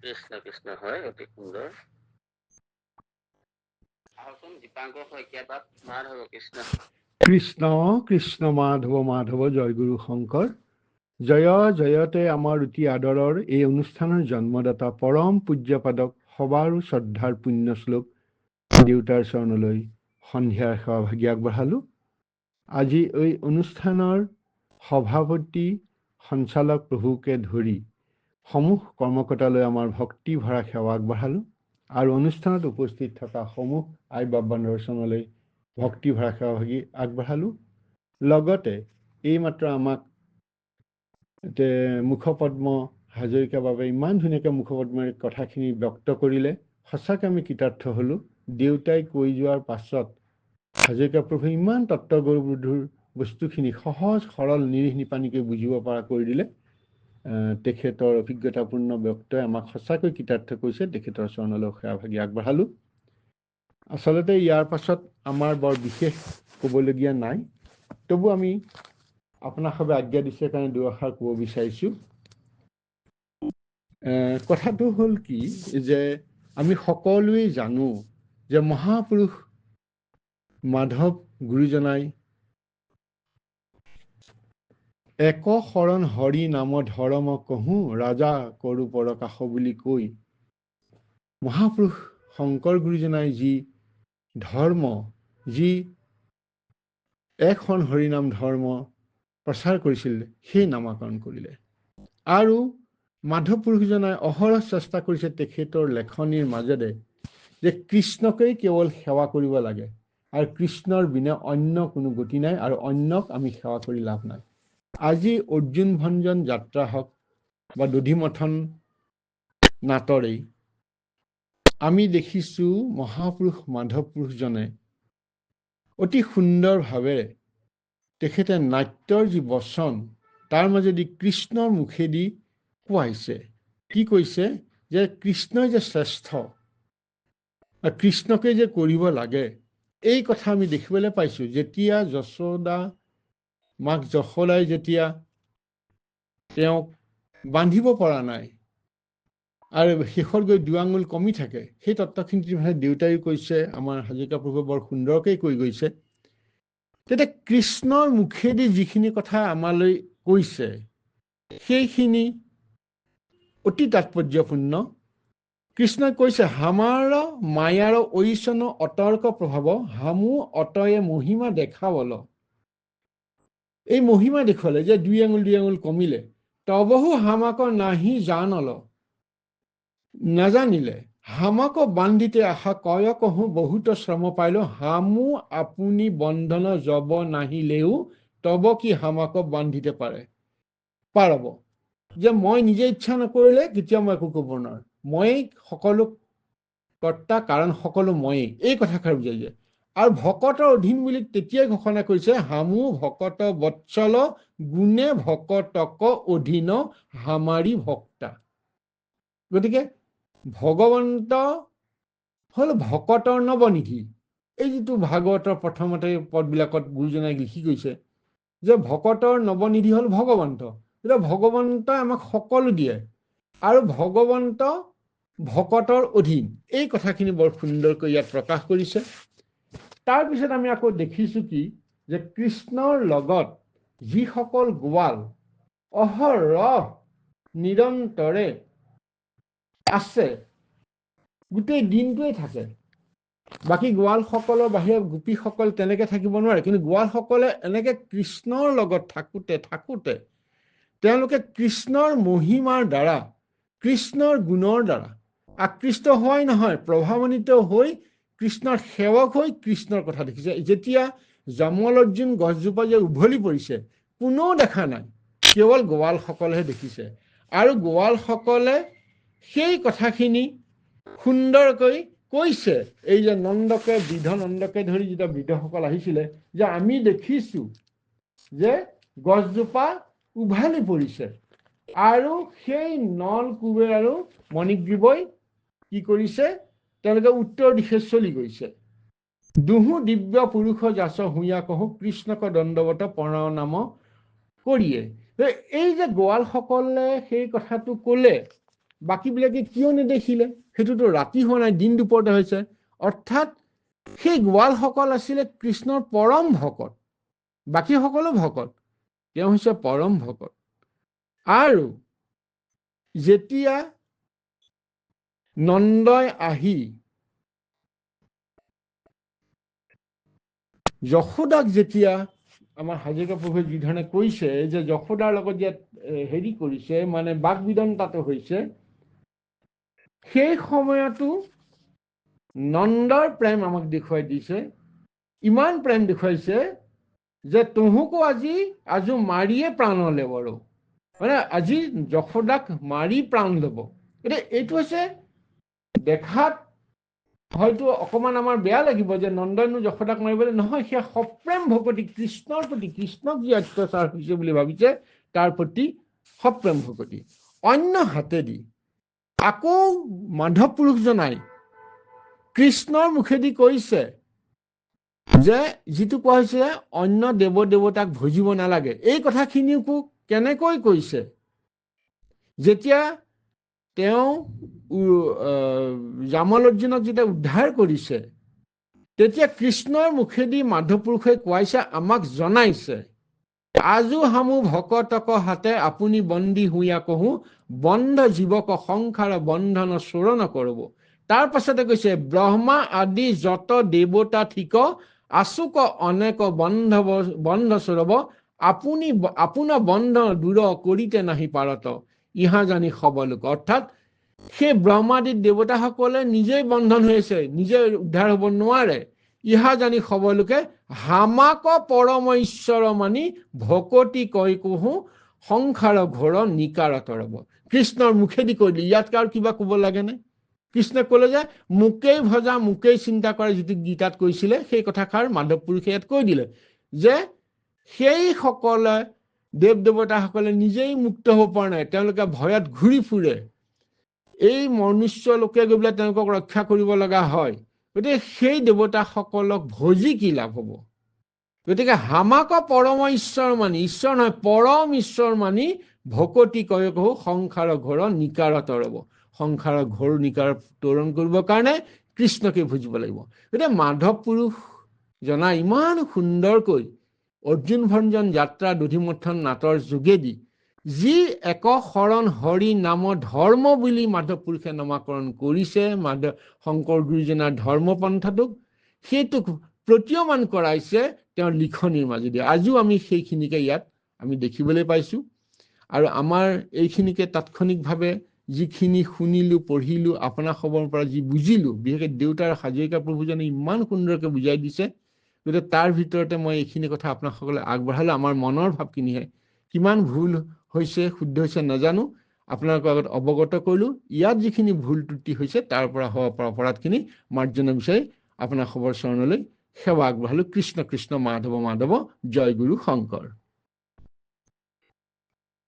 কৃষ্ণ কৃষ্ণ হয়, অতি সুন্দৰ। আহকচোন দীপাংকৰ শইকীয়া তাত। মাধৱ কৃষ্ণ কৃষ্ণ কৃষ্ণ মাধৱ মাধৱ জয় গুৰু শংকৰ। জয় জয়তে আমাৰ অতি আদৰৰ এই অনুষ্ঠানৰ জন্মদাতা পৰম পূজ্যপাদক সবাৰো শ্ৰদ্ধাৰ পুণ্য শ্লোক দেউতাৰ চৰণলৈ সন্ধিয়াৰ সেৱাভাগি আগবঢ়ালোঁ। আজি এই অনুষ্ঠানৰ সভাপতি সঞ্চালক প্ৰভুকে ধৰি সমূহ কৰ্মকৰ্তালৈ আমাৰ ভক্তি ভৰা সেৱা আগবঢ়ালোঁ আৰু অনুষ্ঠানত উপস্থিত থকা সমূহ আই বাবানৰ চৰণলৈ ভক্তি ভৰা সেৱাভাগি আগবঢ়ালোঁ। লগতে এইমাত্ৰ আমাক মুখপদ্ম হাজৰিকাৰ বাবে ইমান ধুনীয়াকৈ মুখপদ্মৰে কথাখিনি ব্যক্ত কৰিলে, সঁচাকৈ আমি কৃতাৰ্থ হ'লোঁ। দেউতাই কৈ যোৱাৰ পাছত হাজৰিকা প্ৰভুৱে ইমান তত্ত্বগধুৰ বস্তুখিনি সহজ সৰল নিৰীহ নিপানীকৈ বুজিব পৰা কৰি দিলে। তেখেতৰ অভিজ্ঞতাপূৰ্ণ ব্যক্তই আমাক সঁচাকৈ কৃতাৰ্থ কৰিছে। তেখেতৰ চৰণলৈ সেৱাভাগি আগবঢ়ালোঁ। আচলতে ইয়াৰ পাছত আমাৰ বৰ বিশেষ ক'বলগীয়া নাই, তবু আমি আপোনাক সবে আজ্ঞা দিছে কাৰণে দুআষাৰ ক'ব বিচাৰিছোঁ। কথাটো হ'ল কি যে আমি সকলোৱে জানো যে মহাপুৰুষ মাধৱ গুৰুজনাই এক শৰণ হৰি নাম ধৰম কহোঁ ৰাজা কৰো পৰকাশ বুলি কৈ মহাপুৰুষ শংকৰ গুৰুজনাই যি ধৰ্ম, যি এক শৰণ হৰিনাম ধৰ্ম প্ৰচাৰ কৰিছিল, সেই নামাকৰণ কৰিলে। আৰু মাধৱ পুৰুষজনাই অহৰহ চেষ্টা কৰিছে তেখেতৰ লেখনিৰ মাজেৰে যে কৃষ্ণকেই কেৱল সেৱা কৰিব লাগে আৰু কৃষ্ণৰ বিনা অন্য কোনো গতি নাই আৰু অন্যক আমি সেৱা কৰি লাভ নাই। আজি অৰ্জুন ভঞ্জন যাত্ৰা হওক বা দধিমথন নাটৰেই আমি দেখিছোঁ মহাপুৰুষ মাধৱ পুৰুষজনে অতি সুন্দৰভাৱে তেখেতে নাট্যৰ যি বচন তাৰ মাজেদি কৃষ্ণৰ মুখেদি কোৱাইছে। কি কৈছে যে কৃষ্ণই যে শ্ৰেষ্ঠ, কৃষ্ণকে যে কৰিব লাগে, এই কথা আমি দেখিবলৈ পাইছোঁ। যেতিয়া যশোদা মাক যশোদাই যেতিয়া তেওঁক বান্ধিব পৰা নাই আৰু শেষত গৈ দুআঙুল কমি থাকে, সেই তত্ত্বখিনি দেউতাইও কৈছে, আমাৰ হাজৰিকা প্ৰভুৱে বৰ সুন্দৰকৈ কৈ গৈছে। তেতিয়া কৃষ্ণৰ মুখেদি যিখিনি কথা আমালৈ কৈছে সেইখিনি অতি তাৎপৰ্যপূৰ্ণ। কৃষ্ণই কৈছে হামাৰ মায়াৰ ঐচন অতৰ্ক প্ৰভাৱ হামু অতয়ে মহিমা দেখাবল। এই মহিমা দেখুৱালে যে দুই আঙুল কমিলে, তবহু হামাক নাহি জানল নাজানিলে হামাক বান্ধিতে আশা কয় কহো বহুত শ্ৰম পাইলো হামু আপুনি বন্ধন জব নাহিলেও তব কি হামাক বান্ধিতে পাৰব। যে মই নিজে ইচ্ছা নকৰিলে কেতিয়াও মই একো ক'ব নোৱাৰো, মই সকলো কৰ্তা, কাৰণ সকলো ময়েই, এই কথাষাৰ বুজাই যায়। আৰু ভকতৰ অধীন বুলি তেতিয়াই ঘোষণা কৰিছে হামু ভকত বৎসল গুণে ভকতক অধীন হামাৰি ভক্তা। গতিকে ভগৱন্ত হ'ল ভকতৰ নৱনিধি। এই যিটো ভাগৱতৰ প্ৰথমতে পদবিলাকত গুৰুজনাই লিখি গৈছে যে ভকতৰ নৱনিধি হ'ল ভগৱন্ত। এতিয়া ভগৱন্তই আমাক সকলো দিয়ে আৰু ভগৱন্ত ভকতৰ অধীন, এই কথাখিনি বৰ সুন্দৰকৈ ইয়াত প্ৰকাশ কৰিছে। তাৰপিছত আমি আকৌ দেখিছোঁ কি যে কৃষ্ণৰ লগত যিসকল গোৱাল অহৰহ নিৰন্তৰে আছে, গোটেই দিনটোৱে থাকে। বাকী গোৱালসকলৰ বাহিৰে গোপীসকল তেনেকে থাকিব নোৱাৰে, কিন্তু গোৱালসকলে এনেকে কৃষ্ণৰ লগত থাকোঁতে তেওঁলোকে কৃষ্ণৰ মহিমাৰ দ্বাৰা, কৃষ্ণৰ গুণৰ দ্বাৰা আকৃষ্ট হোৱাই নহয়, প্ৰভাৱান্বিত হৈ কৃষ্ণৰ সেৱক হৈ কৃষ্ণৰ কথা দেখিছে। যেতিয়া জমল অৰ্জুন গছজোপা যে উভলি পৰিছে কোনেও দেখা নাই, কেৱল গোৱালসকলেহে দেখিছে। আৰু গোৱালসকলে সেই কথাখিনি সুন্দৰকৈ কৈছে। এই যে নন্দকে বৃদ্ধ নন্দকে ধৰি যেতিয়া বৃদ্ধসকল আহিছিলে যে আমি দেখিছো যে গছজোপা উভালি পৰিছে আৰু সেই নল কুবেৰ আৰু মণিগ্ৰীৱই কি কৰিছে, তেওঁলোকে উত্তৰ দিশে চলি গৈছে। দুহু দিব্য পুৰুষ যাচ হুঞা কহো কৃষ্ণক দণ্ডৱত প্ৰণাম কৰিয়ে। এই যে গোৱালসকলে সেই কথাটো ক'লে বাকীবিলাকে কিয় নেদেখিলে? সেইটোতো ৰাতি হোৱা নাই, দিন দুপৰতে হৈছে। অৰ্থাৎ সেই গোৱালসকল আছিলে কৃষ্ণৰ পৰম ভকত, বাকী সকলো ভকত, তেওঁ হৈছে পৰম ভকত। আৰু যেতিয়া নন্দই আহি যশোদাক যেতিয়া আমাৰ হাজৰিকা প্ৰভুৱে যি ধৰণে কৈছে যে যশোদাৰ লগত যে হেৰি কৰিছে, মানে বাক বিদন্তাটো হৈছে, সেই সময়তো নন্দৰ প্ৰেম আমাক দেখুৱাই দিছে। ইমান প্ৰেম দেখুৱাইছে যে তোহোকো আজি মাৰিয়ে প্ৰাণ ল'লে বাৰু, মানে আজি যশোদাক মাৰি প্ৰাণ ল'ব। এতিয়া এইটো হৈছে দেখাত হয়তো অকমান আমাৰ বেয়া লাগিব যে নন্দনো যশোদাক মাৰিবলৈ, নহয়, সেয়া সপ্ৰেম ভকতি কৃষ্ণৰ প্ৰতি, কৃষ্ণক যি অত্যাচাৰ হৈছে বুলি ভাবিছে তাৰ প্ৰতি সপ্ৰেম ভকতি। অন্য হাতেদি আকৌ মাধৱ পুৰুষজনাই কৃষ্ণৰ মুখেদি কৈছে যে যিটো কোৱা হৈছে অন্য দেৱ দেৱতাক ভজিব নালাগে, এই কথাখিনিও কেনেকৈ কৈছে? যেতিয়া তেওঁ জামল অৰ্জুনক যেতিয়া উদ্ধাৰ কৰিছে, তেতিয়া কৃষ্ণৰ মুখেদি মাধৱ পুৰুষে কোৱাইছে, আমাক জনাইছে, আজো হামু ভকতক হাতে আপুনি বন্দী হুইয়া কহো, বন্ধ জীৱক সংসাৰ বন্ধন চোৰণ কৰিব। তাৰ পাছতে কৈছে, ব্ৰহ্মা আদি যত দেৱতা থিক, আচুক অনেক বন্ধ চোৰব, আপুনি আপোনাৰ বন্ধন দূৰ কৰিতে নাহি পাৰত, ইহা জানি সবলোক। অৰ্থাৎ সেই ব্ৰহ্মাদি দেৱতাসকলে নিজেই বন্ধন হৈছে, নিজে উদ্ধাৰ হ'ব নোৱাৰে। ইহা জানি সবলোকে হামাক পৰম ঈশ্বৰ মানি, ভকতি কৈ কহো, সংসাৰ ঘোৰ নিকাৰত ৰব। কৃষ্ণৰ মুখেদি কৈ দিলে, ইয়াতকে আৰু কিবা ক'ব লাগেনে? কৃষ্ণই ক'লে যে মোকেই ভজা, মোকেই চিন্তা কৰে, যিটো গীতাত কৈছিলে সেই কথাষাৰ মাধৱ পুৰুষে ইয়াত কৈ দিলে যে সেইসকলে দেৱ দেৱতাসকলে নিজেই মুক্ত হ'ব পৰা নাই, তেওঁলোকে ভয়ত ঘূৰি ফুৰে, এই মনুষ্য লোকে গৈ পেলাই তেওঁলোকক ৰক্ষা কৰিব লগা হয়। গতিকে সেই দেৱতাসকলক ভজি কি লাভ হ'ব? গতিকে হামাক পৰম ঈশ্বৰ মানি, ঈশ্বৰ নহয় পৰম ঈশ্বৰ মানি, ভকতি কয় কহো, সংসাৰ ঘোৰ নিকাৰত ৰব। সংসাৰৰ ঘোৰ নিকাৰ তোৰণ কৰিবৰ কাৰণে কৃষ্ণকে ভজিব লাগিব। গতিকে মাধৱ পুৰুষ জনা ইমান সুন্দৰকৈ অৰ্জুন ভঞ্জন যাত্ৰা দধিমথন নাটৰ যোগেদি যি এক শৰণ হৰি নাম ধৰ্ম বুলি মাধৱ পুৰুষে নামাকৰণ কৰিছে, শংকৰ গুৰুজনাৰ ধৰ্মপন্থাটোক, সেইটোক প্ৰতীয়মান কৰাইছে তেওঁৰ লিখনিৰ মাজেদি। আজিও আমি সেইখিনিকে ইয়াত আমি দেখিবলৈ পাইছোঁ। আৰু আমাৰ এইখিনিকে তাৎক্ষণিকভাৱে যিখিনি শুনিলোঁ, পঢ়িলোঁ, আপোনাৰ খবৰৰ পৰা যি বুজিলোঁ, বিশেষকৈ দেউতাৰ হাজৰিকা প্ৰভুজনে ইমান সুন্দৰকৈ বুজাই দিছে। গতিকে তাৰ ভিতৰতে মই এইখিনি কথা আপোনাসকলে আগবঢ়ালোঁ, আমাৰ মনৰ ভাৱখিনিহে। কিমান ভুল হৈছে, শুদ্ধ হৈছে নাজানো, আপোনালোকৰ আগত অৱগত কৰিলোঁ। ইয়াত যিখিনি ভুল ত্ৰুটি হৈছে তাৰ পৰা হোৱা অপৰাধখিনি মাৰ্জনা বিচাৰি আপোনাৰ খবৰ চৰণলৈ সেৱা আগবঢ়ালোঁ। কৃষ্ণ কৃষ্ণ মাধৱ মাধৱ, জয় গুৰু শংকৰ।